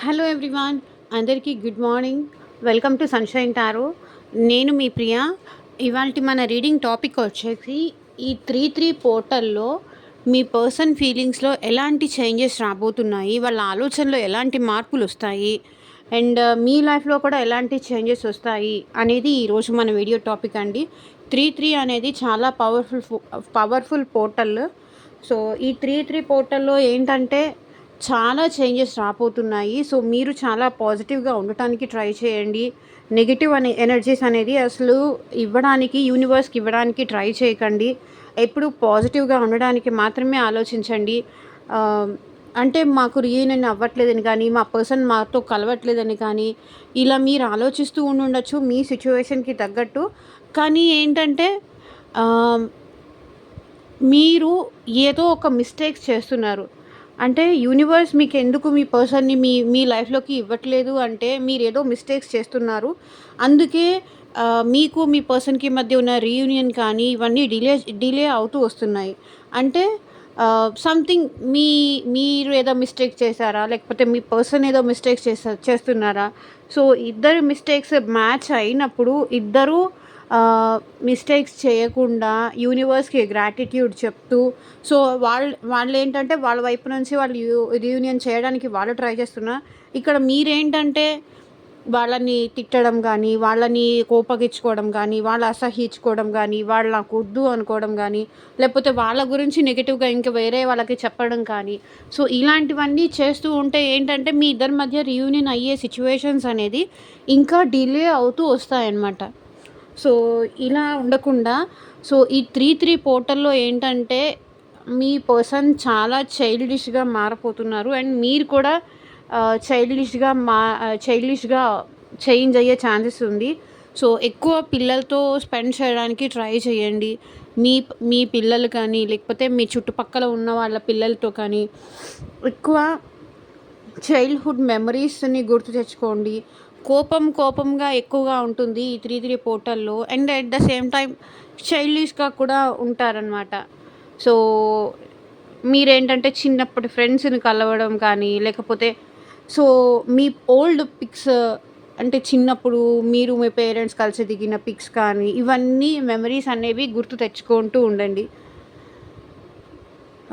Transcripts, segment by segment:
Hello everyone, అందరికీ good morning. Welcome to sunshine tarot. నేను మీ ప్రియ. ఇవాల్టి మన రీడింగ్ టాపిక్ వచ్చేసి ఈ 3-3 పోర్టల్లో మీ పర్సన్ ఫీలింగ్స్లో ఎలాంటి చేంజెస్ రాబోతున్నాయి, వాళ్ళ ఆలోచనలో ఎలాంటి మార్పులు వస్తాయి, అండ్ మీ లైఫ్లో కూడా ఎలాంటి చేంజెస్ వస్తాయి అనేది ఈరోజు మన వీడియో టాపిక్ అండి. 3-3 అనేది చాలా పవర్ఫుల్ పోర్టల్. సో ఈ 3-3 పోర్టల్లో ఏంటంటే చాలా చేంజెస్ రాబోతున్నాయి. సో మీరు చాలా పాజిటివ్గా ఉండటానికి ట్రై చేయండి. నెగిటివ్ ఎనర్జీస్ అనేది అసలు యూనివర్స్కి ఇవ్వడానికి ట్రై చేయకండి. ఎప్పుడు పాజిటివ్గా ఉండడానికి మాత్రమే ఆలోచించండి. అంటే మాకు రీయూనియన్ అవ్వట్లేదని కానీ, మా పర్సన్ మాతో కలవట్లేదని కానీ, ఇలా మీరు ఆలోచిస్తూ ఉండొచ్చు మీ సిచ్యువేషన్కి తగ్గట్టు. కానీ ఏంటంటే మీరు ఏదో ఒక మిస్టేక్స్ చేస్తున్నారు. అంటే యూనివర్స్ మీకు ఎందుకు మీ పర్సన్ని మీ లైఫ్లోకి ఇవ్వట్లేదు అంటే మీరు ఏదో మిస్టేక్స్ చేస్తున్నారు. అందుకే మీకు మీ పర్సన్కి మధ్య ఉన్న రీయూనియన్ కానీ ఇవన్నీ డిలే అవుతూ వస్తున్నాయి. అంటే సంథింగ్ మీరు ఏదో మిస్టేక్ చేశారా, లేకపోతే మీ పర్సన్ ఏదో మిస్టేక్స్ చేస్తున్నారా? సో ఇద్దరు మిస్టేక్స్ మ్యాచ్ అయినప్పుడు ఇద్దరు మిస్టేక్స్ చేయకుండా యూనివర్స్కి గ్రాటిట్యూడ్ చెప్తూ, సో వాళ్ళు ఏంటంటే వాళ్ళ వైపు నుంచి వాళ్ళు రీయూనియన్ చేయడానికి వాళ్ళు ట్రై చేస్తున్నారు. ఇక్కడ మీరేంటంటే వాళ్ళని తిట్టడం కానీ, వాళ్ళని కోపగించుకోవడం కానీ, వాళ్ళు అసహ్యించుకోవడం కానీ, వాళ్ళు నాకు వద్దు అనుకోవడం కానీ, లేకపోతే వాళ్ళ గురించి నెగిటివ్గా ఇంకా వేరే వాళ్ళకి చెప్పడం కానీ, సో ఇలాంటివన్నీ చేస్తూ ఉంటే ఏంటంటే మీ ఇద్దరి మధ్య రీయూనియన్ అయ్యే సిచ్యువేషన్స్ అనేది ఇంకా డిలే అవుతూ వస్తాయన్నమాట. సో ఇలా ఉండకుండా సో ఈ 3-3 పోర్టల్లో ఏంటంటే మీ పర్సన్ చాలా చైల్డిష్గా మారిపోతున్నారు. అండ్ మీరు కూడా చైల్డిష్గా చేంజ్ అయ్యే ఛాన్సెస్ ఉంది. సో ఎక్కువ పిల్లలతో స్పెండ్ చేయడానికి ట్రై చేయండి. మీ మీ పిల్లలు కానీ, లేకపోతే మీ చుట్టుపక్కల ఉన్న వాళ్ళ పిల్లలతో కానీ ఎక్కువ చైల్డ్హుడ్ మెమరీస్ని గుర్తు తెచ్చుకోండి. కోపంగా ఎక్కువగా ఉంటుంది ఈ 3-3 పోర్టల్లో. And at the same time చైల్డిష్గా కూడా ఉంటారనమాట. సో మీరేంటంటే చిన్నప్పటి ఫ్రెండ్స్ని కలవడం కానీ, లేకపోతే సో మీ ఓల్డ్ పిక్స్ అంటే చిన్నప్పుడు మీరు మీ పేరెంట్స్ కలిసి దిగిన పిక్స్ కానీ, ఇవన్నీ మెమరీస్ అనేవి గుర్తు తెచ్చుకుంటూ ఉండండి.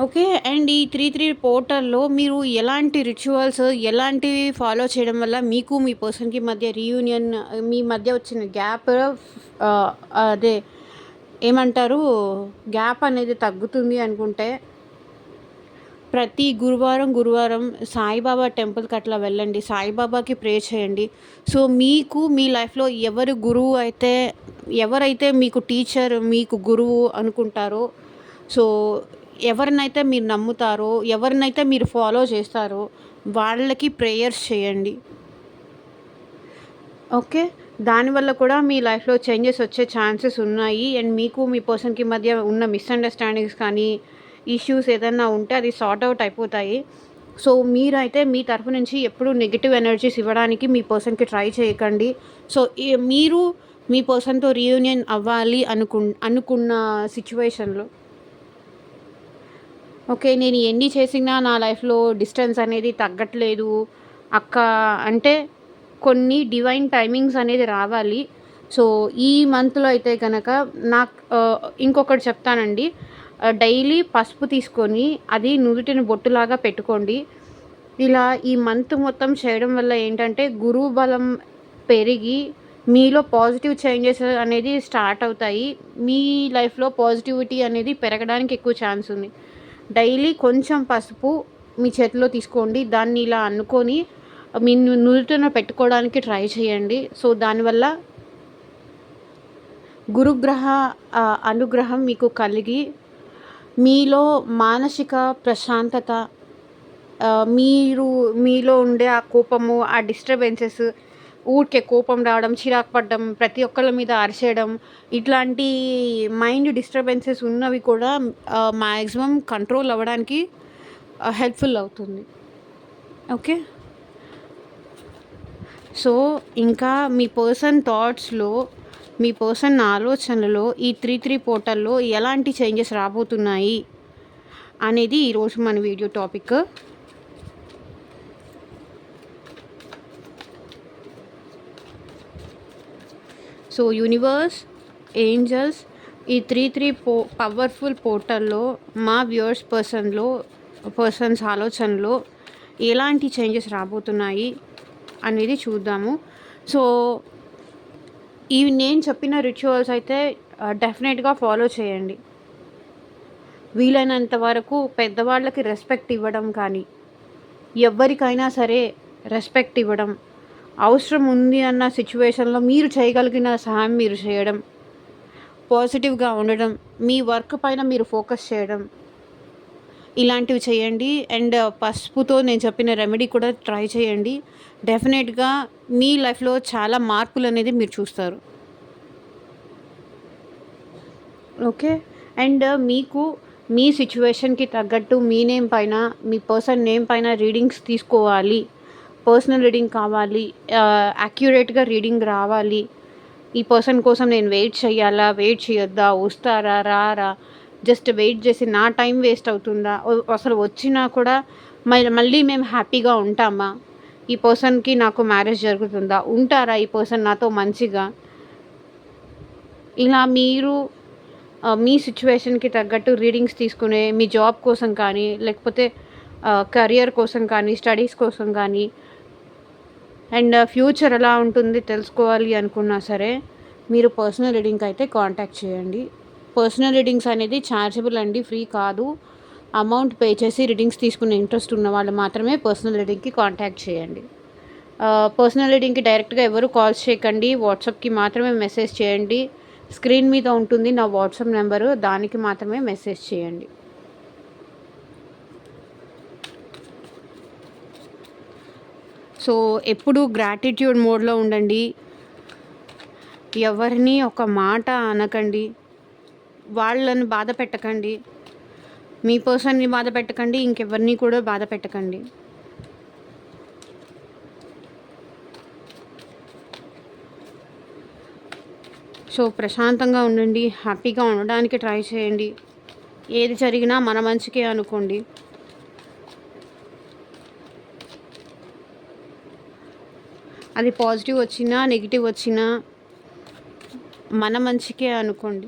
ఓకే. అండ్ ఈ 3-3 పోర్టల్‌లో మీరు ఎలాంటి రిచువల్స్ ఎలాంటివి ఫాలో చేయడం వల్ల మీకు మీ పర్సన్‌కి మధ్య రీయూనియన్ మీ మధ్య వచ్చిన గ్యాప్ అదే ఏమంటారు గ్యాప్ అనేది తగ్గుతుంది అనుకుంటే ప్రతి గురువారం సాయిబాబా టెంపుల్‌కి అట్లా వెళ్ళండి. సాయిబాబాకి ప్రే చేయండి. సో మీకు మీ లైఫ్‌లో ఎవరైతే మీకు టీచర్, మీకు గురువు అనుకుంటారో, సో ఎవరినైతే మీరు నమ్ముతారో, ఎవరినైతే మీరు ఫాలో చేస్తారో వాళ్ళకి ప్రేయర్స్ చేయండి. ఓకే. దానివల్ల కూడా మీ లైఫ్లో చేంజెస్ వచ్చే ఛాన్సెస్ ఉన్నాయి. అండ్ మీకు మీ పర్సన్కి మధ్య ఉన్న మిస్అండర్స్టాండింగ్స్ కానీ, ఇష్యూస్ ఏదన్నా ఉంటే అది సార్ట్ అవుట్ అయిపోతాయి. సో మీరైతే మీ తరఫు నుంచి ఎప్పుడు నెగిటివ్ ఎనర్జీస్ ఇవ్వడానికి మీ పర్సన్కి ట్రై చేయకండి. సో మీరు మీ పర్సన్తో రీయూనియన్ అవ్వాలి అనుకున్న సిచ్యువేషన్లో ఓకే. నేను ఎన్ని చేసినా నా లైఫ్‌లో డిస్టెన్స్ అనేది తగ్గట్లేదు అక్క అంటే కొన్ని డివైన్ టైమింగ్స్ అనేది రావాలి. సో ఈ మంత్లో అయితే కనుక ఇంకొకటి చెప్తానండి. డైలీ పసుపు తీసుకొని అది నుదుటిన బొట్టులాగా పెట్టుకోండి. ఇలా ఈ మంత్ మొత్తం చేయడం వల్ల ఏంటంటే గురువు బలం పెరిగి మీలో పాజిటివ్ చేంజెస్ అనేది స్టార్ట్ అవుతాయి. మీ లైఫ్‌లో పాజిటివిటీ అనేది పెరగడానికి ఎక్కువ ఛాన్స్ ఉంది. డైలీ కొంచెం పసుపు మీ చేతిలో తీసుకోండి. దాన్ని ఇలా అనుకొని మీ నుదుటిన పెట్టుకోవడానికి ట్రై చేయండి. సో దానివల్ల గురుగ్రహ అనుగ్రహం మీకు కలిగి మీలో మానసిక ప్రశాంతత, మీలో ఉండే ఆ కోపము, ఆ డిస్టర్బెన్సెస్, ఊరికే కోపం రావడం, చిరాకు పడడం, ప్రతి ఒక్కళ్ళ మీద అరిచేయడం, ఇట్లాంటి మైండ్ డిస్టర్బెన్సెస్ ఉన్నవి కూడా మ్యాక్సిమం కంట్రోల్ అవ్వడానికి హెల్ప్ఫుల్ అవుతుంది. ఓకే. సో ఇంకా మీ పర్సన్ థాట్స్లో, మీ పర్సన్ ఆలోచనలో ఈ 3-3 పోర్టల్లో ఎలాంటి చేంజెస్ రాబోతున్నాయి అనేది ఈరోజు మన video topic. So universe, angels, ఈ త్రీ పవర్ఫుల్ పోర్టల్లో మా వ్యూవర్స్ పర్సన్స్ ఆలోచనలో ఎలాంటి చేంజెస్ రాబోతున్నాయి అనేది చూద్దాము. సో నేను చెప్పిన రిచువల్స్ అయితే డెఫినెట్గా ఫాలో చేయండి. వీలైనంత వరకు పెద్దవాళ్ళకి రెస్పెక్ట్ ఇవ్వడం కానీ, ఎవరికైనా సరే రెస్పెక్ట్ ఇవ్వడం, అవసరం ఉంది అన్న సిచ్యువేషన్లో మీరు చేయగలిగిన సహాయం మీరు చేయడం, పాజిటివ్గా ఉండడం, మీ వర్క్ పైన మీరు ఫోకస్ చేయడం, ఇలాంటివి చేయండి. అండ్ పసుపుతో నేను చెప్పిన రెమెడీ కూడా ట్రై చేయండి. డెఫినెట్గా మీ లైఫ్లో చాలా మార్పులు అనేది మీరు చూస్తారు. ఓకే. అండ్ మీకు మీ సిచ్యువేషన్కి తగ్గట్టు మీ నేమ్ పైన, మీ పర్సన్ నేమ్ పైన రీడింగ్స్ తీసుకోవాలి, పర్సనల్ రీడింగ్ కావాలి, యాక్యురేట్గా రీడింగ్ రావాలి, ఈ పర్సన్ కోసం నేను వెయిట్ చేయాలా, వెయిట్ చేయొద్దా, వస్తారా రారా, జస్ట్ వెయిట్ చేసి నా టైం వేస్ట్ అవుతుందా, అసలు వచ్చినా కూడా మళ్ళీ మేము హ్యాపీగా ఉంటామా, ఈ పర్సన్కి నాకు మ్యారేజ్ జరుగుతుందా, ఉంటారా ఈ పర్సన్ నాతో మంచిగా, ఇలా మీరు మీ సిచ్యువేషన్కి తగ్గట్టు రీడింగ్స్ తీసుకునే, మీ జాబ్ కోసం కానీ, లేకపోతే కెరియర్ కోసం కానీ, స్టడీస్ కోసం కానీ, అండ్ ఫ్యూచర్ ఎలా ఉంటుంది తెలుసుకోవాలి అనుకున్నా సరే మీరు పర్సనల్ రీడింగ్కి అయితే కాంటాక్ట్ చేయండి. పర్సనల్ రీడింగ్స్ అనేది ఛార్జబుల్ అండి, ఫ్రీ కాదు. అమౌంట్ పే చేసి రీడింగ్స్ తీసుకునే ఇంట్రెస్ట్ ఉన్న వాళ్ళు మాత్రమే పర్సనల్ రీడింగ్కి కాంటాక్ట్ చేయండి. పర్సనల్ రీడింగ్కి డైరెక్ట్గా ఎవరు కాల్స్ చేయకండి, వాట్సాప్కి మాత్రమే మెసేజ్ చేయండి. స్క్రీన్ మీద ఉంటుంది నా వాట్సాప్ నెంబరు, దానికి మాత్రమే మెసేజ్ చేయండి. సో ఎప్పుడు గ్రాటిట్యూడ్ మోడ్లో ఉండండి. ఎవరిని ఒక మాట అనకండి, వాళ్ళని బాధ పెట్టకండి, మీ పర్సన్ని బాధ పెట్టకండి, ఇంకెవరిని కూడా బాధ పెట్టకండి. సో ప్రశాంతంగా ఉండండి, హ్యాపీగా ఉండడానికి ట్రై చేయండి. ఏది జరిగినా మన మంచికే అనుకోండి. అది పాజిటివ్ వచ్చినా నెగిటివ్ వచ్చినా మన మంచికే అనుకోండి.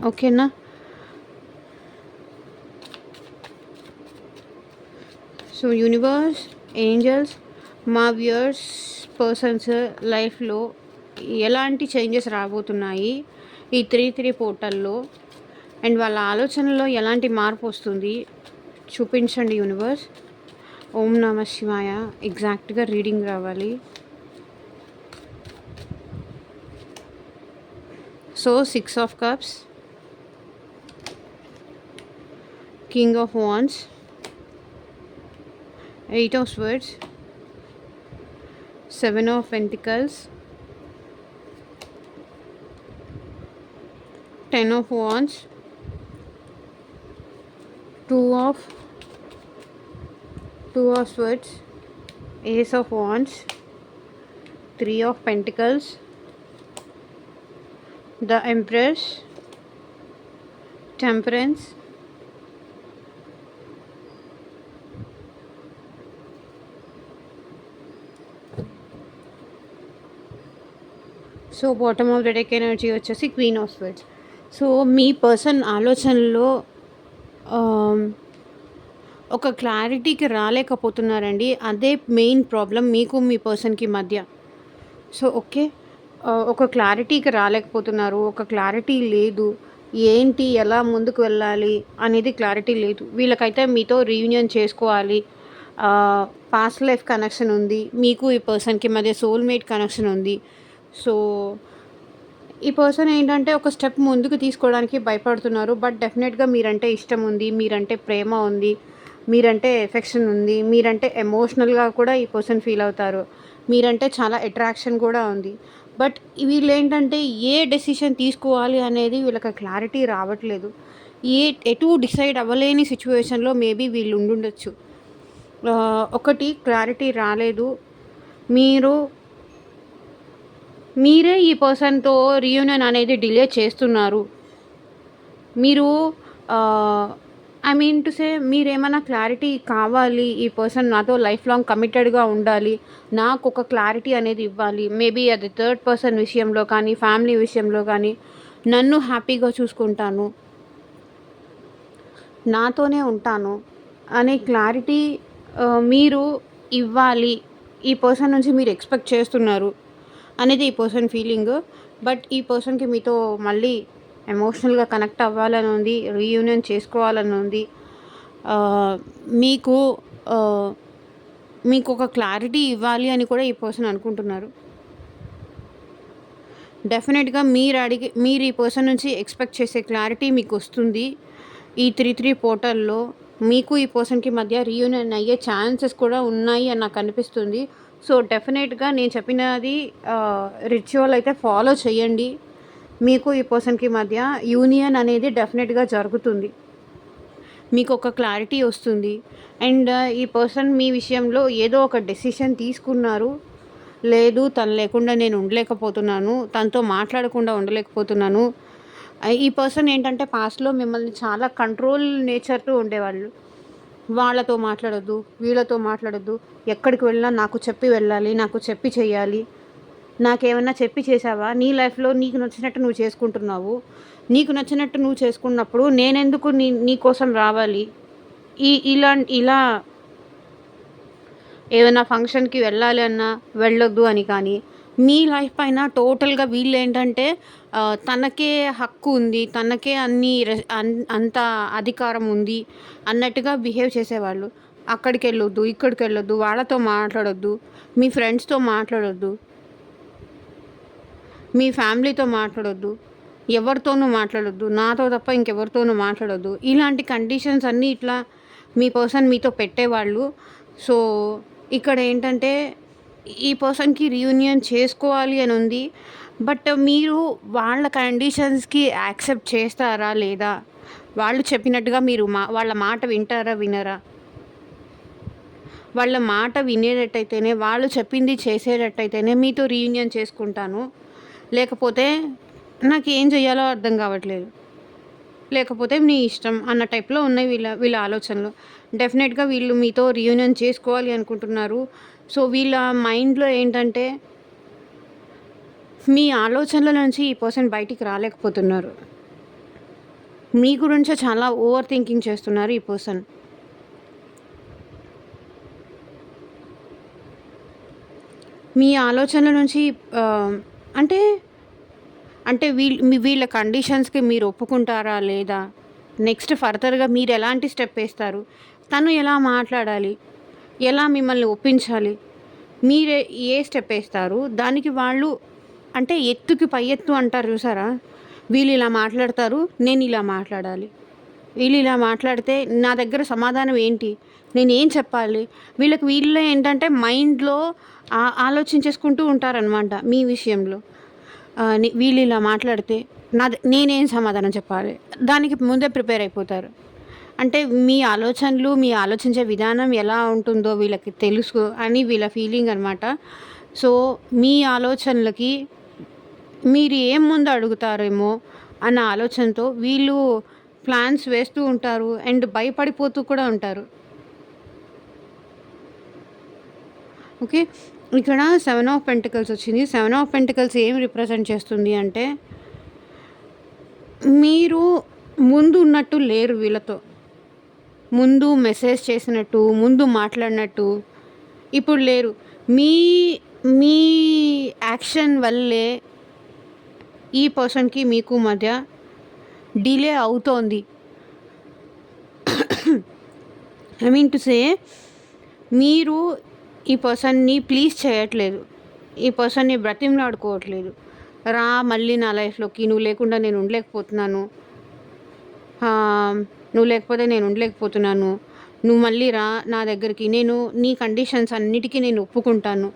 ఓకేనా? సో యూనివర్స్, ఏంజల్స్, మా వ్యూయర్స్ పర్సన్స్ లైఫ్లో ఎలాంటి చేంజెస్ రాబోతున్నాయి ఈ 3 పోర్టల్లో, అండ్ వాళ్ళ ఆలోచనలో ఎలాంటి మార్పు వస్తుంది చూపించండి యూనివర్స్. ఓం నమ శివాయ. ఎగ్జాక్ట్గా రీడింగ్ రావాలి. So 6 of Cups, King of Wands, 8 of Swords, 7 of Pentacles, 10 of Wands, 2 of Swords, Ace of Wands, 3 of Pentacles, the Empress, Temperance, so bottom of the deck energy వచ్చేసి క్వీన్ ఆఫ్ స్వర్డ్స్. సో మీ person ఆలోచనలో ఒక క్లారిటీకి రాలేకపోతున్నారండి. అదే main problem మీకు మీ పర్సన్కి మధ్య. So okay, ఒక క్లారిటీకి రాలేకపోతున్నారు, ఒక క్లారిటీ లేదు, ఏంటి ఎలా ముందుకు వెళ్ళాలి అనేది క్లారిటీ లేదు. వీళ్ళకైతే మీతో రీయూనియన్ చేసుకోవాలి, పాస్ట్ లైఫ్ కనెక్షన్ ఉంది, మీకు ఈ పర్సన్కి మధ్య సోల్మేట్ కనెక్షన్ ఉంది. సో ఈ పర్సన్ ఏంటంటే ఒక స్టెప్ ముందుకు తీసుకోవడానికి భయపడుతున్నారు. బట్ డెఫినెట్గా మీరంటే ఇష్టం ఉంది, మీరంటే ప్రేమ ఉంది, మీరంటే ఎఫెక్షన్ ఉంది, మీరంటే ఎమోషనల్గా కూడా ఈ పర్సన్ ఫీల్ అవుతారు, మీరంటే చాలా అట్రాక్షన్ కూడా ఉంది. బట్ వీళ్ళు ఏంటంటే ఏ డెసిషన్ తీసుకోవాలి అనేది వీళ్ళకి క్లారిటీ రావట్లేదు. ఎటు డిసైడ్ అవ్వలేని సిచ్యువేషన్లో మేబీ వీళ్ళు ఉండుండొచ్చు. ఒకటి క్లారిటీ రాలేదు, మీరే ఈ పర్సన్తో రీయూనియన్ అనేది డిలే చేస్తున్నారు. మీరు ఐ మీన్ టు సే మీరేమన్నా క్లారిటీ కావాలి, ఈ పర్సన్ నాతో లైఫ్ లాంగ్ కమిటెడ్‌గా ఉండాలి, నాకొక క్లారిటీ అనేది ఇవ్వాలి. మేబీ అది థర్డ్ పర్సన్ విషయంలో కానీ, ఫ్యామిలీ విషయంలో కానీ, నన్ను హ్యాపీగా చూసుకుంటాను, నాతోనే ఉంటాను అనే క్లారిటీ మీరు ఇవ్వాలి. ఈ పర్సన్ నుంచి మీరు ఎక్స్‌పెక్ట్ చేస్తున్నారు అనేది ఈ పర్సన్ ఫీలింగు. బట్ ఈ పర్సన్‌కి మీతో మళ్ళీ ఎమోషనల్‌గా కనెక్ట్ అవ్వాలని ఉంది. రీయూనియన్ చేసుకోవాలని ఉంది. ఆహ్, మీకు ఆహ్, మీకొక క్లారిటీ ఇవ్వాలి అని కూడా ఈ పర్సన్ అనుకుంటున్నారు. డెఫినెట్‌గా మీరు ఈ పర్సన్ నుంచి ఎక్స్‌పెక్ట్ చేసే క్లారిటీ మీకొస్తుంది. ఈ 3, 3 పోర్టల్‌లో మీకు ఈ పర్సన్‌కి మధ్య రీయూనియన్ అయ్యే ఛాన్సెస్ కూడా ఉన్నాయి అని నాకనిపిస్తుంది. సో, డెఫినెట్‌గా నేను చెప్పినది రిచువల్ అయితే ఫాలో చేయండి. మీకు ఈ పర్సన్‌కి మధ్య యూనియన్ అనేది డెఫినెట్‌గా జరుగుతుంది. మీకొక క్లారిటీ వస్తుంది. అండ్ ఈ పర్సన్ మీ విషయంలో ఏదో ఒక డెసిషన్ తీసుకున్నారు. లేదు, తను లేకుండా నేను ఉండలేకపోతున్నాను, తనతో మాట్లాడకుండా ఉండలేకపోతున్నాను. ఈ పర్సన్ ఏంటంటే పాస్ట్‌లో మిమ్మల్ని చాలా కంట్రోల్ నేచర్‌తో ఉండేవాళ్ళు. వాళ్ళతో మాట్లాడొద్దు, వీళ్ళతో మాట్లాడొద్దు, ఎక్కడికి వెళ్ళినా నాకు చెప్పి వెళ్ళాలి, నాకు చెప్పి చేయాలి. నాకేమన్నా చెప్పి చేశావా? నీ లైఫ్‌లో నీకు నచ్చినట్టు నువ్వు చేసుకుంటున్నావు. నీకు నచ్చినట్టు నువ్వు చేసుకున్నప్పుడు నేనెందుకు నీ కోసం రావాలి? ఇలా ఏదైనా ఫంక్షన్‌కి వెళ్ళాలి అన్నా వెళ్ళొద్దు అని కానీ, మీ లైఫ్ పైన టోటల్‌గా వీళ్ళేంటంటే తనకే హక్కు ఉంది, తనకే అన్ని అంత అధికారం ఉంది అన్నట్టుగా బిహేవ్ చేసేవాళ్ళు. అక్కడికెళ్ళొద్దు, ఇక్కడికెళ్ళొద్దు, వాళ్ళతో మాట్లాడొద్దు, మీ ఫ్రెండ్స్‌తో మాట్లాడొద్దు, మీ ఫ్యామిలీతో మాట్లాడొద్దు, ఎవరితోనూ మాట్లాడొద్దు, నాతో తప్ప ఇంకెవరితోనూ మాట్లాడొద్దు. ఇలాంటి కండిషన్స్ అన్నీ ఇట్లా మీ పర్సన్ మీతో పెట్టేవాళ్ళు. సో, ఇక్కడ ఏంటంటే ఈ పర్సన్‌కి రీయూనియన్ చేసుకోవాలి అని ఉంది. బట్ మీరు వాళ్ళ కండిషన్స్‌కి యాక్సెప్ట్ చేస్తారా లేదా? వాళ్ళు చెప్పినట్టుగా మీరు వాళ్ళ మాట వింటారా? వినరా? వాళ్ళ మాట వినేటట్టయితేనే, వాళ్ళు చెప్పింది చేసేటట్టయితేనే మీతో రీయూనియన్ చేసుకుంటాను. లేకపోతే నాకేం చేయాలో అర్థం కావట్లేదు. లేకపోతే మీ ఇష్టం అన్న టైప్‌లో ఉన్నాయి వీళ్ళ ఆలోచనలు. డెఫినెట్‌గా వీళ్ళు మీతో రీయూనియన్ చేసుకోవాలి అనుకుంటున్నారు. సో, వీళ్ళ మైండ్‌లో ఏంటంటే మీ ఆలోచనల నుంచి ఈ పర్సన్ బయటికి రాలేకపోతున్నారు. మీ గురించే చాలా ఓవర్ థింకింగ్ చేస్తున్నారు ఈ పర్సన్. మీ ఆలోచనల నుంచి అంటే అంటే వీళ్ళ కండిషన్స్‌కి మీరు ఒప్పుకుంటారా లేదా? నెక్స్ట్ ఫర్దర్‌గా మీరు ఎలాంటి స్టెప్ ఏస్తారు? తను ఎలా మాట్లాడాలి? ఎలా మిమ్మల్ని ఒప్పించాలి? మీరే ఏ స్టెప్ ఏస్తారు? దానికి వాళ్ళు అంటే ఎత్తుకి పై ఎత్తు అంటారు చూసారా? వీళ్ళు ఇలా మాట్లాడతారు, నేను ఇలా మాట్లాడాలి. వీళ్ళు ఇలా మాట్లాడితే నా దగ్గర సమాధానం ఏంటి? నేనేం చెప్పాలి? వీళ్ళే ఏంటంటే మైండ్‌లో ఆలోచించేసుకుంటూ ఉంటారనమాట మీ విషయంలో. వీళ్ళు ఇలా మాట్లాడితే నేనేం సమాధానం చెప్పాలి? దానికి ముందే ప్రిపేర్ అయిపోతారు. అంటే మీ ఆలోచనలు, మీ ఆలోచించే విధానం ఎలా ఉంటుందో వీళ్ళకి తెలుసు అని వీళ్ళ ఫీలింగ్ అనమాట. సో, మీ ఆలోచనలకి మీరు ఏం ముందు అడుగుతారేమో అన్న ఆలోచనతో వీళ్ళు ప్లాన్స్ వేస్తూ ఉంటారు. అండ్ భయపడిపోతూ కూడా ఉంటారు. ఓకే. ఇక్కడ 7 ఆఫ్ పెంటికల్స్ వచ్చింది. 7 ఆఫ్ పెంటికల్స్ ఏం రిప్రజెంట్ చేస్తుంది అంటే, మీరు ముందు ఉన్నట్టు లేరు వీళ్ళతో. ముందు మెసేజ్ చేసినట్టు, ముందు మాట్లాడినట్టు ఇప్పుడు లేరు. మీ మీ యాక్షన్ వల్లే ఈ పర్సన్‌కి మీకు మధ్య డిలే అవుతోంది. ఐ మీన్ టు సే మీరు ఈ పర్సన్‌ని ప్లీజ్ చేయట్లేదు. ఈ పర్సన్‌ని బ్రతిమలాడుకోవట్లేదు. రా మళ్ళీ నా లైఫ్‌లోకి, నువ్వు లేకుండా నేను ఉండలేకపోతున్నాను. నువ్వు లేకపోతే నేను ఉండలేకపోతున్నాను. నువ్వు మళ్ళీ రా నా దగ్గరికి. నేను నీ కండిషన్స్ అన్నిటికీ నేను ఒప్పుకుంటాను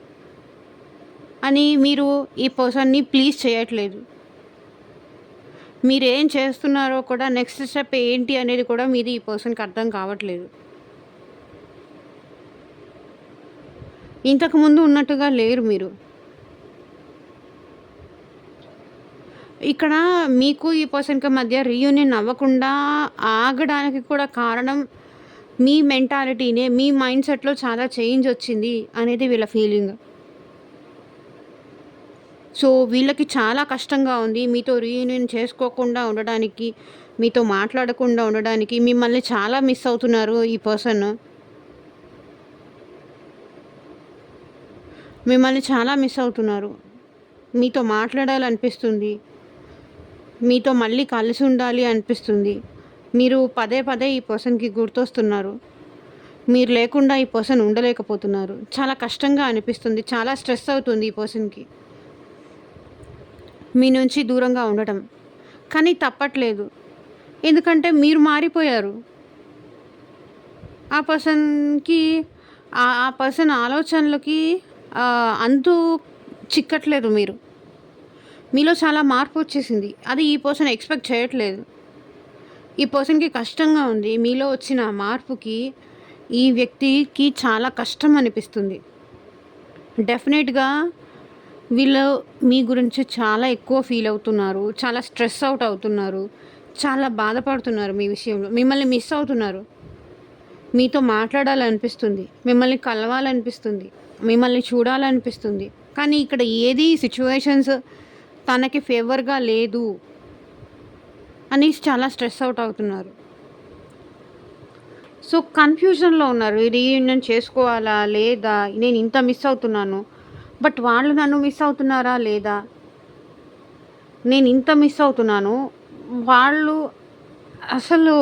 అని మీరు ఈ పర్సన్‌ని ప్లీజ్ చేయట్లేదు. మీరేం చేస్తున్నారో కూడా నెక్స్ట్ స్టెప్ ఏంటి అనేది కూడా మీది ఈ పర్సన్‌కి అర్థం కావట్లేదు. ఇంతకుముందు ఉన్నట్టుగా లేరు మీరు. ఇక్కడ మీకు ఈ పర్సన్‌కి మధ్య రీయూనియన్ అవ్వకుండా ఆగడానికి కూడా కారణం మీ మెంటాలిటీనే. మీ మైండ్‌సెట్‌లో చాలా చేంజ్ వచ్చింది అనేది వీళ్ళ ఫీలింగ్. సో, వీళ్ళకి చాలా కష్టంగా ఉంది. మీతో రీయూనియన్ చేసుకోకుండా ఉండడానికి, మీతో మాట్లాడకుండా ఉండడానికి, మిమ్మల్ని చాలా మిస్ అవుతున్నారు ఈ పర్సన్. మిమ్మల్ని చాలా మిస్ అవుతున్నారు. మీతో మాట్లాడాలనిపిస్తుంది. మీతో మళ్ళీ కలిసి ఉండాలి అనిపిస్తుంది. మీరు పదే పదే ఈ పర్సన్‌కి గుర్తొస్తున్నారు. మీరు లేకుండా ఈ పర్సన్ ఉండలేకపోతున్నారు. చాలా కష్టంగా అనిపిస్తుంది. చాలా స్ట్రెస్ అవుతుంది ఈ పర్సన్‌కి. మీ నుంచి దూరంగా ఉండటం. కానీ తప్పట్లేదు. ఎందుకంటే మీరు మారిపోయారు. ఆ పర్సన్‌కి ఆ పర్సన్ ఆలోచనలకి అంతు చిక్కట్లేదు మీరు. మీలో చాలా మార్పు వచ్చేసింది. అది ఈ పర్సన్ ఎక్స్‌పెక్ట్ చేయట్లేదు. ఈ పర్సన్‌కి కష్టంగా ఉంది. మీలో వచ్చిన మార్పుకి ఈ వ్యక్తికి చాలా కష్టం అనిపిస్తుంది. డెఫినెట్‌గా వీళ్ళు మీ గురించి చాలా ఎక్కువ ఫీల్ అవుతున్నారు. చాలా స్ట్రెస్ అవుట్ అవుతున్నారు. చాలా బాధపడుతున్నారు మీ విషయంలో. మిమ్మల్ని మిస్ అవుతున్నారు. మీతో మాట్లాడాలనిపిస్తుంది. మిమ్మల్ని కలవాలనిపిస్తుంది. మిమ్మల్ని చూడాలనిపిస్తుంది. కానీ ఇక్కడ ఏది సిట్యుయేషన్స్ తనకి ఫేవర్‌గా లేదు అని చాలా స్ట్రెస్ అవుట్ అవుతున్నారు. సో, కన్‌ఫ్యూజన్‌లో ఉన్నారు. రీయూనియన్ చేసుకోవాలా? లేదా? నేను ఇంత మిస్ అవుతున్నాను. బట్ వాళ్ళు నన్ను మిస్ అవుతున్నారా? లేదా? నేను ఇంత మిస్ అవుతున్నాను. వాళ్ళు అసలు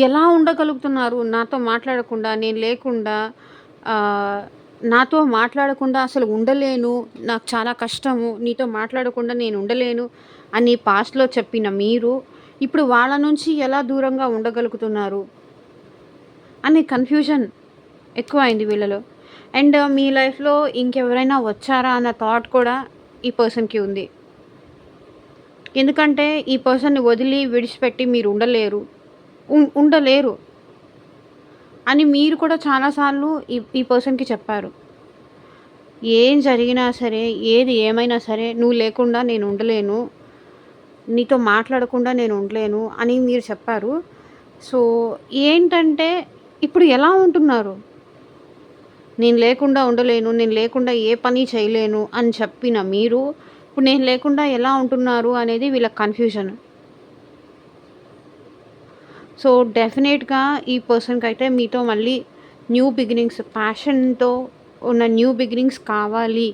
ఎలా ఉండగలుగుతున్నారు నాతో మాట్లాడకుండా, నేను లేకుండా? ఆహ్, నాతో మాట్లాడకుండా అసలు ఉండలేను. నాకు చాలా కష్టము. నీతో మాట్లాడకుండా నేను ఉండలేను అని పాస్ట్‌లో చెప్పిన మీరు, ఇప్పుడు వాళ్ళ నుంచి ఎలా దూరంగా ఉండగలుగుతున్నారు? అనే కన్‌ఫ్యూజన్ ఎక్కువైంది వీళ్ళలో. అండ్ మీ లైఫ్‌లో ఇంకెవరైనా వచ్చారా అన్న థాట్ కూడా ఈ పర్సన్‌కి ఉంది. ఎందుకంటే ఈ పర్సన్‌ని వదిలి విడిచిపెట్టి మీరు ఉండలేరు. ఉండలేరు అని మీరు కూడా చాలా సార్లు ఈ ఈ పర్సన్‌కి చెప్పారు. ఏం జరిగినా సరే, ఏది ఏమైనా సరే నువ్వు లేకుండా నేను ఉండలేను. నీతో మాట్లాడకుండా నేను ఉండలేను అని మీరు చెప్పారు. సో, ఏంటంటే ఇప్పుడు ఎలా ఉంటున్నారు? నేను లేకుండా ఉండలేను. నేను లేకుండా ఏ పని చేయలేను అని చెప్పిన మీరు, ఇప్పుడు నేను లేకుండా ఎలా ఉంటున్నారు అనేది వీళ్ళకి కన్‌ఫ్యూజన్. సో, డెఫినేట్‌గా ఈ పర్సన్‌కైతే మీతో మళ్ళీ న్యూ బిగినింగ్స్, ప్యాషన్‌తో ఉన్న న్యూ బిగినింగ్స్ కావాలి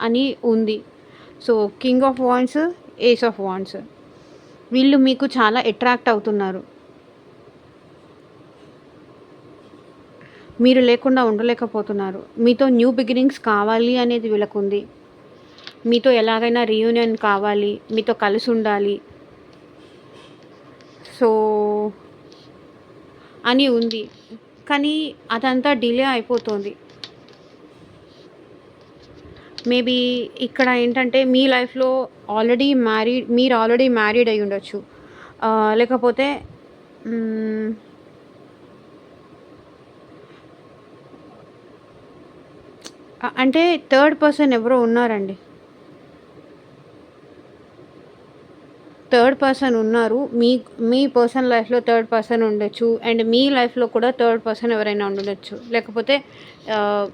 అని ఉంది. So, king of wands, ace of wands వీళ్ళు మీకు చాలా అట్రాక్ట్ అవుతున్నారు. మీరు లేకుండా ఉండలేకపోతున్నారు. మీతో న్యూ బిగినింగ్స్ కావాలి అనేది వీళ్ళకుంది. మీతో ఎలాగైనా రీయూనియన్ కావాలి. మీతో కలిసి ఉండాలి. సో, అని ఉంది. కానీ అదంతా డిలే అయిపోతుంది. మేబీ ఇక్కడ ఏంటంటే మీ లైఫ్‌లో మీరు ఆల్రెడీ మ్యారీడ్ అయ్యుండొచ్చు. లేకపోతే హ్మ్. అంటే థర్డ్ పర్సన్ ఎవరో ఉన్నారండి. థర్డ్ పర్సన్ ఉన్నారు. మీ పర్సనల్ లైఫ్‌లో థర్డ్ పర్సన్ ఉండొచ్చు. అండ్ మీ లైఫ్‌లో కూడా థర్డ్ పర్సన్ ఎవరైనా ఉండొచ్చు. లేకపోతే ఆహ్,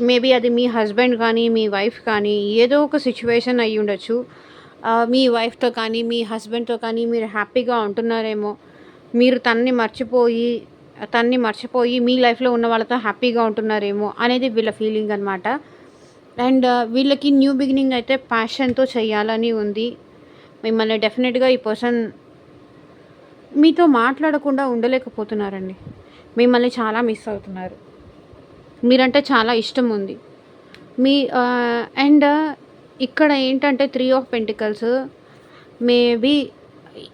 మేబీ అది మీ హస్బెండ్ కానీ, మీ వైఫ్ కానీ ఏదో ఒక సిట్యుయేషన్ అయ్యుండొచ్చు. మీ వైఫ్‌తో కానీ, మీ హస్బెండ్‌తో కానీ మీరు హ్యాపీగా ఉంటున్నారేమో. మీరు తనని మర్చిపోయి మీ లైఫ్‌లో ఉన్న వాళ్ళతో హ్యాపీగా ఉంటున్నారేమో అనేది వీళ్ళ ఫీలింగ్ అనమాట. అండ్ వీళ్ళకి న్యూ బిగినింగ్ అయితే ప్యాషన్‌తో చేయాలని ఉంది. మిమ్మల్ని డెఫినెట్‌గా ఈ పర్సన్ మీతో మాట్లాడకుండా ఉండలేకపోతున్నారండి. మిమ్మల్ని చాలా మిస్ అవుతున్నారు. మీరంటే చాలా ఇష్టం ఉంది. అండ్ ఇక్కడ ఏంటంటే 3 ఆఫ్ పెంటికల్స్ మేబీ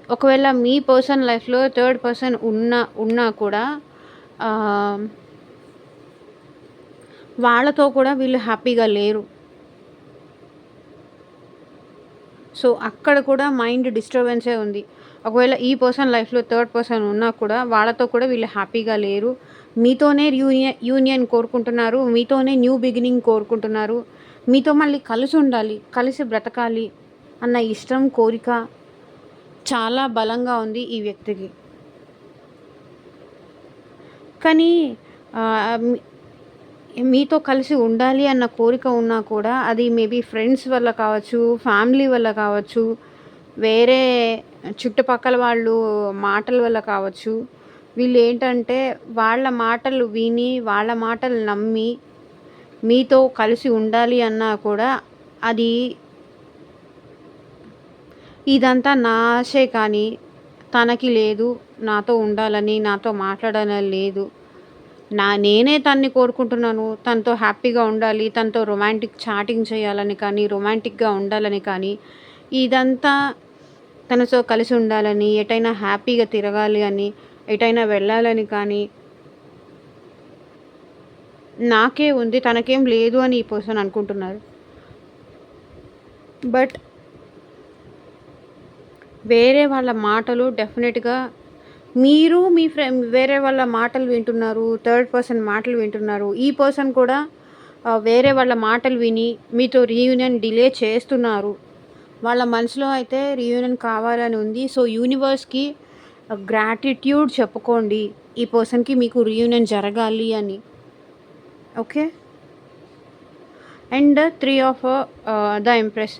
ఒకవేళ మీ పర్సన్ లైఫ్‌లో థర్డ్ పర్సన్ ఉన్నా కూడా ఆహ్, వాళ్ళతో కూడా వీళ్ళు హ్యాపీగా లేరు. సో, అక్కడ కూడా మైండ్ డిస్టర్బెన్సే ఉంది. ఒకవేళ ఈ పర్సన్ లైఫ్‌లో థర్డ్ పర్సన్ ఉన్నా కూడా వాళ్ళతో కూడా వీళ్ళు హ్యాపీగా లేరు. మీతోనే యూనియన్ కోరుకుంటున్నారు. మీతోనే న్యూ బిగినింగ్ కోరుకుంటున్నారు. మీతో మళ్ళీ కలిసి ఉండాలి. కలిసి బ్రతకాలి అన్న ఇష్టం, కోరిక చాలా బలంగా ఉంది ఈ వ్యక్తికి. కానీ మీతో కలిసి ఉండాలి అన్న కోరిక ఉన్నా కూడా అది మేబీ ఫ్రెండ్స్ వల్ల కావచ్చు, ఫ్యామిలీ వల్ల కావచ్చు, వేరే చుట్టుపక్కల వాళ్ళు మాటల వల్ల కావచ్చు. వీళ్ళు ఏంటంటే వాళ్ళ మాటలు విని, వాళ్ళ మాటలు నమ్మి మీతో కలిసి ఉండాలి అన్నా కూడా అది ఇదంతా నా ఆశే కానీ తనకి లేదు, నాతో ఉండాలని, నాతో మాట్లాడాలని లేదు. నేనే తనని కోరుకుంటున్నాను. తనతో హ్యాపీగా ఉండాలి, తనతో రొమాంటిక్ చాటింగ్ చేయాలని కానీ, రొమాంటిక్‌గా ఉండాలని కానీ, ఇదంతా తనతో కలిసి ఉండాలని, ఎటైనా హ్యాపీగా తిరగాలి అని, ఎటైనా వెళ్ళాలని కానీ నాకే ఉంది. తనకేం లేదు అని ఈ పర్సన్ అనుకుంటున్నారు. బట్ వేరే వాళ్ళ మాటలు డెఫినెట్‌గా మీరు మీ వేరే వాళ్ళ మాటలు వింటున్నారు. థర్డ్ పర్సన్ మాటలు వింటున్నారు. ఈ పర్సన్ కూడా వేరే వాళ్ళ మాటలు విని మీతో రీయూనియన్ డిలే చేస్తున్నారు. వాళ్ళ మనసులో అయితే రీయూనియన్ కావాలని ఉంది. సో యూనివర్స్‌కి గ్రాటిట్యూడ్ చెప్పుకోండి. ఈ పర్సన్‌కి మీకు రీయూనియన్ జరగాలి అని. Okay. And 3 of the empress.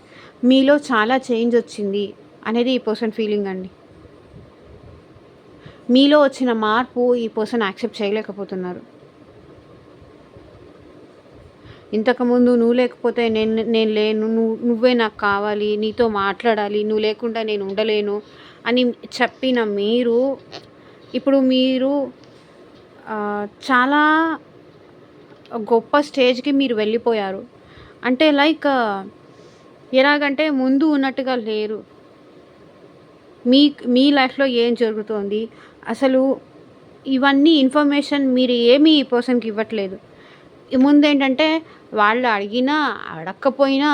మీలో చాలా చేంజ్ వచ్చింది అనేది ఈ పర్సన్ ఫీలింగ్ అండి. మీలో వచ్చిన మార్పు ఈ పర్సన్ యాక్సెప్ట్ చేయలేకపోతున్నారు. ఇంతకుముందు నువ్వు లేకపోతే నేను లేను, నువ్వే నాకు కావాలి, నీతో మాట్లాడాలి, నువ్వు లేకుండా నేను ఉండలేను అని చెప్పిన మీరు ఇప్పుడు చాలా గొప్ప స్టేజ్‌కి మీరు వెళ్ళిపోయారు. అంటే లైక్ ఎలాగంటే ముందు ఉన్నట్టుగా లేరు. మీ లైఫ్‌లో ఏం జరుగుతోంది, అసలు ఇవన్నీ ఇన్ఫర్మేషన్ మీరు ఏమీ ఈ పర్సన్‌కి ఇవ్వట్లేదు. ముందేంటంటే వాళ్ళు అడిగినా, అడగకపోయినా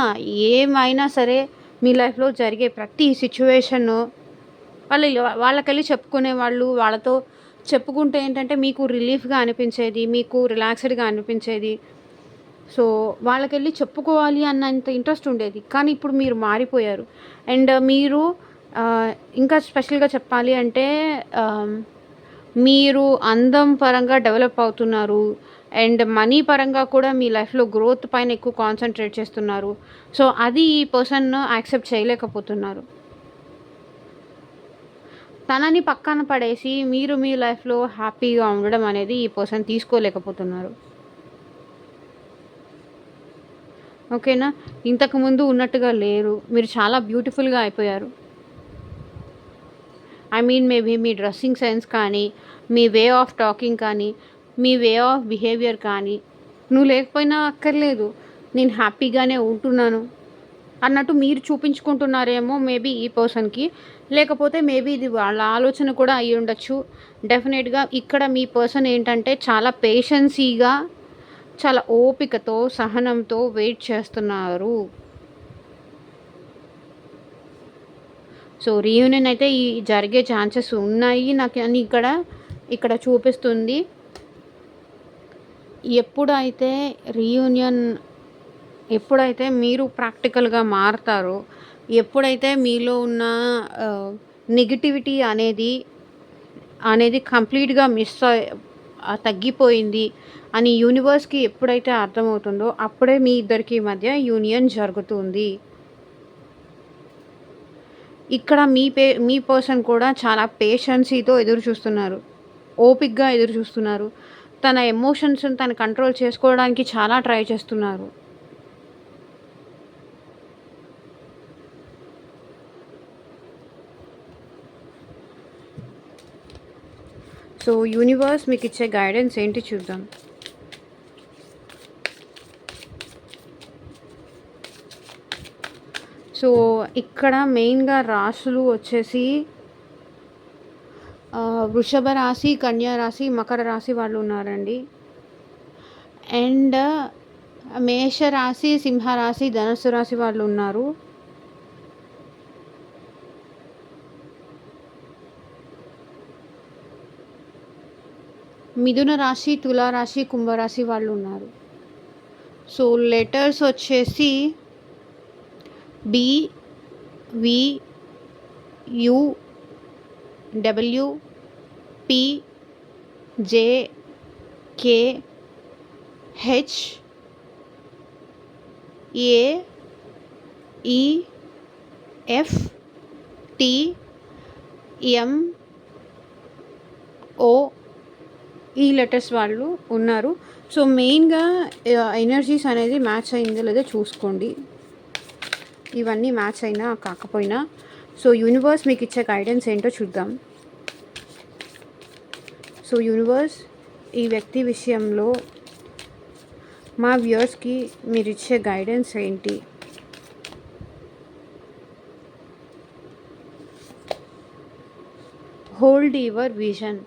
ఏమైనా సరే మీ లైఫ్‌లో జరిగే ప్రతి సిచ్యువేషను వాళ్ళకెళ్ళి చెప్పుకునేవాళ్ళు. వాళ్ళతో చెప్పుకుంటే ఏంటంటే మీకు రిలీఫ్‌గా అనిపించేది, మీకు రిలాక్స్‌డ్‌గా అనిపించేది. సో వాళ్ళకెళ్ళి చెప్పుకోవాలి అన్నంత ఇంట్రెస్ట్ ఉండేది. కానీ ఇప్పుడు మీరు మారిపోయారు. అండ్ మీరు ఇంకా స్పెషల్‌గా చెప్పాలి అంటే మీరు అందం పరంగా డెవలప్ అవుతున్నారు. అండ్ మనీ పరంగా కూడా మీ లైఫ్‌లో గ్రోత్ పైన ఎక్కువ కాన్సంట్రేట్ చేస్తున్నారు. సో అది ఈ పర్సన్ యాక్సెప్ట్ చేయలేకపోతున్నారు. తనని పక్కన పడేసి మీరు మీ లైఫ్‌లో హ్యాపీగా ఉండడం అనేది ఈ పర్సన్ తీసుకోలేకపోతున్నారు. ఓకేనా. ఇంతకుముందు ఉన్నట్టుగా లేరు. మీరు చాలా బ్యూటిఫుల్‌గా అయిపోయారు. I mean maybe me dressing sense కానీ, మీ వే ఆఫ్ టాకింగ్ కానీ, మీ వే ఆఫ్ బిహేవియర్ కానీ, నువ్వు లేకపోయినా అక్కర్లేదు, నేను హ్యాపీగానే ఉంటున్నాను అన్నట్టు మీరు చూపించుకుంటున్నారేమో మేబీ ఈ పర్సన్‌కి. లేకపోతే మేబీ ఇది వాళ్ళ ఆలోచన కూడా అయ్యి ఉండొచ్చు. డెఫినెట్‌గా ఇక్కడ మీ పర్సన్ ఏంటంటే చాలా పేషెన్సీగా, చాలా ఓపికతో, సహనంతో వెయిట్ చేస్తున్నారు. సో రీయూనియన్ అయితే జరిగే ఛాన్సెస్ ఉన్నాయి నాకు అని ఇక్కడ చూపిస్తుంది. ఎప్పుడైతే మీరు ప్రాక్టికల్‌గా మారతారో, ఎప్పుడైతే మీలో ఉన్న నెగటివిటీ అనేది కంప్లీట్‌గా తగ్గిపోయింది అని యూనివర్స్‌కి ఎప్పుడైతే అర్థమవుతుందో అప్పుడే మీ ఇద్దరికి మధ్య యూనియన్ జరుగుతుంది. ఇక్కడ మీ పర్సన్ కూడా చాలా పేషెన్సీతో ఎదురు చూస్తున్నారు. ఓపికగా ఎదురు చూస్తున్నారు. తన ఎమోషన్స్‌ని తను కంట్రోల్ చేసుకోవడానికి చాలా ట్రై చేస్తున్నారు. సో యూనివర్స్ మీకు ఇచ్చే గైడెన్స్ ఏంటి చూద్దాం. సో ఇక్కడ మెయిన్‌గా రాశులు వచ్చేసి వృషభ రాశి, కన్యా రాశి, మకర రాశి వాళ్ళు ఉన్నారండి. అండ్ మేష రాశి, సింహ రాశి, ధనుస్సు రాశి వాళ్ళు ఉన్నారు. మిథున రాశి, తులారాశి, కుంభరాశి వాళ్ళు ఉన్నారు. సో లెటర్స్ వచ్చేసి బి, ఈ లెటర్స్ వాళ్ళు ఉన్నారు. సో మెయిన్గా ఎనర్జీస్ అనేది మ్యాచ్ అయిందో లేదో చూసుకోండి. ఇవన్నీ మ్యాచ్ అయినా కాకపోయినా సో యూనివర్స్ మీకు ఇచ్చే గైడెన్స్ ఏంటో చూద్దాం. సో యూనివర్స్ ఈ వ్యక్తి విషయంలో మా వ్యూయర్స్కి మీరు ఇచ్చే గైడెన్స్ ఏంటి? Hold your vision.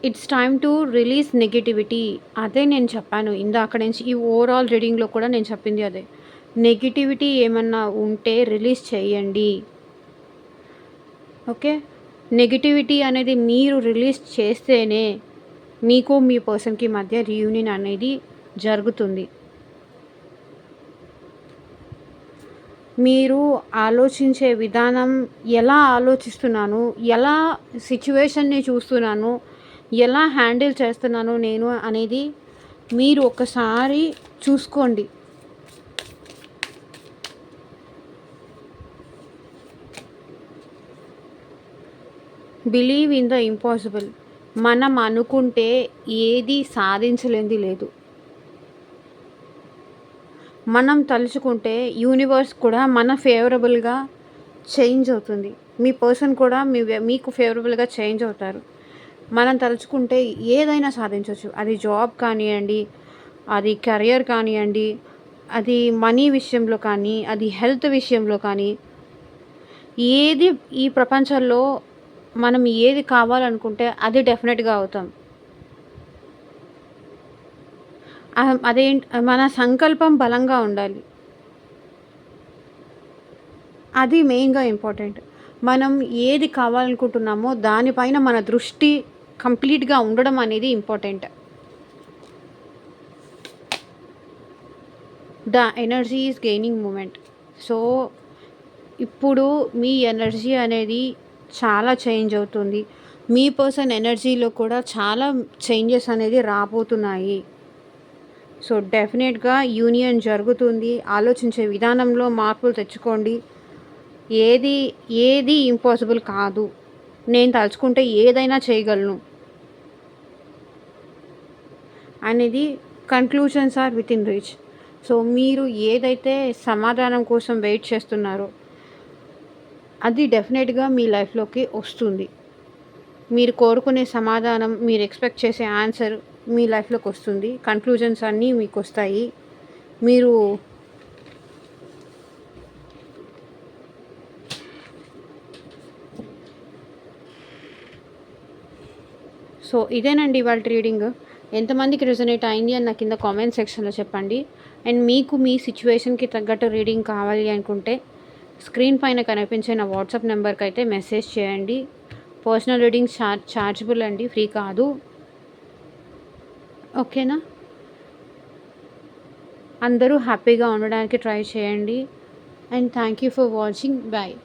It's time to release negativity. అదే నేను చెప్పాను ఇందాక నుంచి, ఈ ఓవరాల్ రీడింగ్లో కూడా నేను చెప్పింది అదే. నెగిటివిటీ ఏమన్నా ఉంటే రిలీజ్ చేయండి. ఓకే, నెగిటివిటీ అనేది మీరు రిలీజ్ చేస్తేనే మీకు మీ పర్సన్కి మధ్య రీయూనియన్ అనేది జరుగుతుంది. మీరు ఆలోచించే విధానం, ఎలా ఆలోచిస్తున్నాను, ఎలా సిచ్యువేషన్ని చూస్తున్నాను, ఎలా హ్యాండిల్ చేస్తున్నాను నేను అనేది మీరు ఒకసారి చూసుకోండి. Believe in the impossible. మనం అనుకుంటే ఏది సాధించలేనిది లేదు. మనం తలుచుకుంటే యూనివర్స్ కూడా మన ఫేవరబుల్గా చేంజ్ అవుతుంది. మీ పర్సన్ కూడా మీకు ఫేవరబుల్గా చేంజ్ అవుతారు. మనం తలుచుకుంటే ఏదైనా సాధించవచ్చు. అది జాబ్ కానివ్వండి, అది కెరియర్ కానివ్వండి, అది మనీ విషయంలో కానీ, అది హెల్త్ విషయంలో కానీ, ఏది ఈ ప్రపంచంలో మనం ఏది కావాలనుకుంటే అది డెఫినెట్గా అవుతాం. మన సంకల్పం బలంగా ఉండాలి. అది మెయిన్గా ఇంపార్టెంట్. మనం ఏది కావాలనుకుంటున్నామో దానిపైన మన దృష్టి కంప్లీట్గా ఉండడం అనేది important. The energy is gaining moment. So ఇప్పుడు మీ ఎనర్జీ అనేది చాలా చేంజ్ అవుతుంది. మీ పర్సన్ ఎనర్జీలో కూడా చాలా చేంజెస్ అనేది రాబోతున్నాయి. సో డెఫినెట్గా యూనియన్ జరుగుతుంది. ఆలోచించే విధానంలో మార్పులు తెచ్చుకోండి. ఏది ఇంపాసిబుల్ కాదు. నేను తలుచుకుంటే ఏదైనా చేయగలను అనేది conclusions are within reach. So మీరు ఏదైతే సమాధానం కోసం వెయిట్ చేస్తున్నారో అది డెఫినెట్గా మీ లైఫ్లోకి వస్తుంది. మీరు కోరుకునే సమాధానం, మీరు ఎక్స్పెక్ట్ చేసే ఆన్సర్ మీ లైఫ్లోకి వస్తుంది. కన్క్లూజన్స్ అన్నీ మీకు వస్తాయి. మీరు సో ఇదేనండి ఇవాళ రీడింగ్. ఎంతమందికి రెజొనేట్ అయింది అని నాకు కింద కామెంట్ సెక్షన్లో చెప్పండి. అండ్ మీకు మీ సిచ్యువేషన్కి తగ్గట్టు రీడింగ్ కావాలి అనుకుంటే స్క్రీన్ పైన కనిపించే నా వాట్సాప్ నెంబర్కి అయితే మెసేజ్ చేయండి. పర్సనల్ రీడింగ్ ఛార్జబుల్ అండి, ఫ్రీ కాదు. ఓకేనా? అందరూ హ్యాపీగా ఉండడానికి ట్రై చేయండి. And thank you for watching. Bye.